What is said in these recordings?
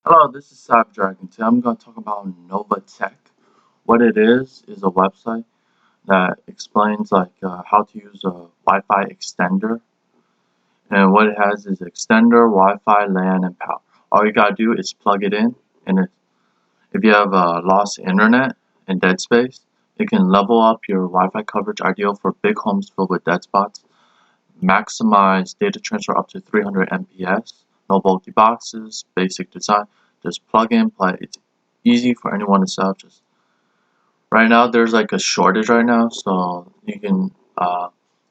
Hello, this is Dragon. Today I'm going to talk about Novitec. What it is a website that explains how to use a Wi-Fi extender. And what it has is extender, Wi-Fi, LAN, and power. All you gotta do is plug it in, and if you have lost internet and dead space, it can level up your Wi-Fi coverage, ideal for big homes filled with dead spots. Maximize data transfer up to 300 Mbps. No bulky boxes, basic design. Just plug in, play. It's easy for anyone to set up. Just right now, there's like a shortage right now, so you can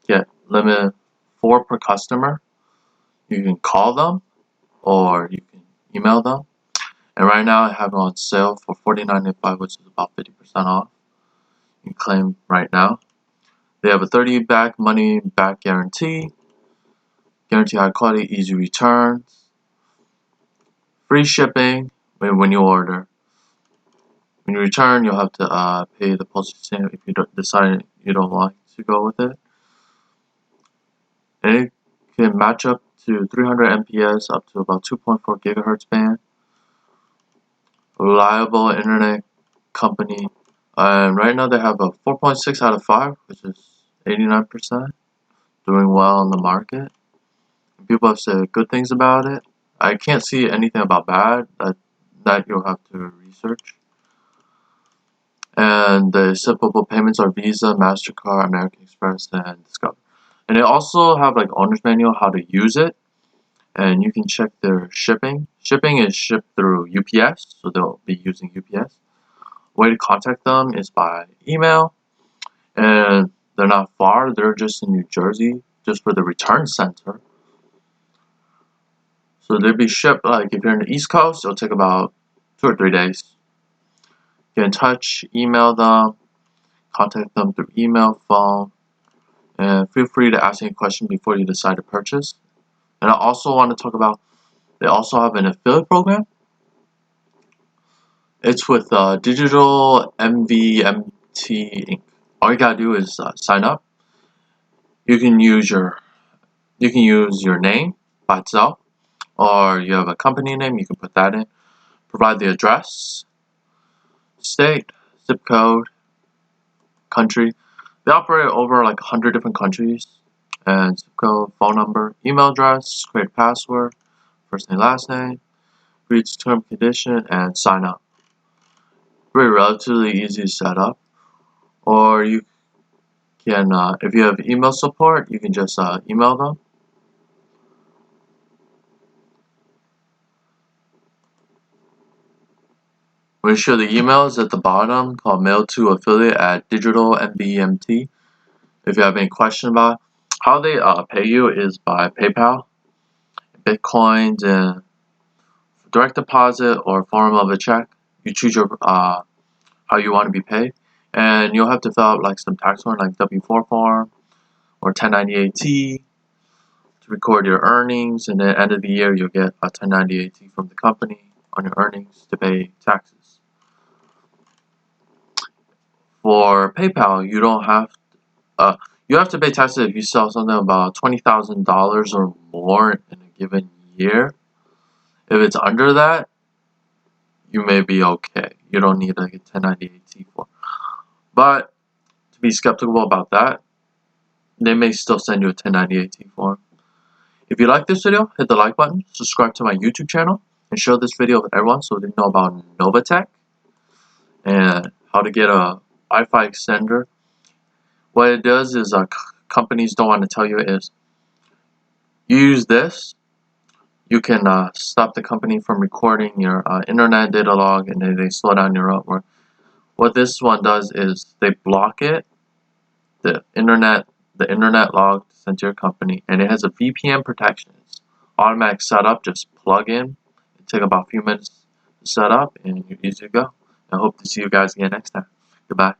get limit 4 per customer. You can call them or you can email them. And right now, I have it on sale for $49.95, which is about 50% off. You can claim right now. They have a 30 money back guarantee. Guarantee high quality, easy returns. Free shipping when you order. When you return, you'll have to pay the postage stamp if you decide you don't want to go with it. And it can match up to 300 Mbps up to about 2.4 gigahertz band. Reliable internet company. And right now they have a 4.6 out of 5, which is 89%. Doing well on the market. And people have said good things about it. I can't see anything about bad. That you'll have to research. And the acceptable payments are Visa, MasterCard, American Express, and Discover. And they also have like owner's manual how to use it, and you can check their shipping. Shipping is shipped through UPS, so they'll be using UPS. Way to contact them is by email, and they're not far. They're just in New Jersey, just for the return center. So they'll be shipped, like if you're in the East Coast, it'll take about 2 or 3 days. Get in touch, email them, contact them through email, phone, and feel free to ask any question before you decide to purchase. And I also want to talk about, they also have an affiliate program. It's with Digital Mbps Inc. All you gotta do is sign up. You can use your name by itself, or you have a company name. You can put that in. Provide the address, state, zip code, country. They operate over like 100 different countries. And zip code, phone number, email address, create a password, first name, last name, read term condition, and sign up. Very relatively easy to set up. Or you can, if you have email support, you can just email them. Make sure the email is at the bottom, called mail to affiliate at Digital MBMT. If you have any question about it. How they pay you is by PayPal, Bitcoins, and direct deposit or form of a check. You choose your how you want to be paid, and you'll have to fill out like some tax form, like W-4 form or 1098-T to record your earnings, and at the end of the year you'll get a 1098-T from the company on your earnings to pay taxes. For PayPal, you don't have you have to pay taxes if you sell something about $20,000 or more in a given year. If it's under that, you may be okay. You don't need like a 1098-T form. But to be skeptical about that, they may still send you a 1098-T form. If you like this video, hit the like button, subscribe to my YouTube channel, and share this video with everyone so they know about Novitec and how to get a Wi-Fi extender. What it does is companies don't want to tell you is you use this, you can stop the company from recording your internet data log, and then they slow down your network. What this one does is they block it, the internet log sent to your company, and it has a VPN protection. It's automatic setup, just plug in. It takes about a few minutes to set up, and you're easy to go. I hope to see you guys again next time. Goodbye.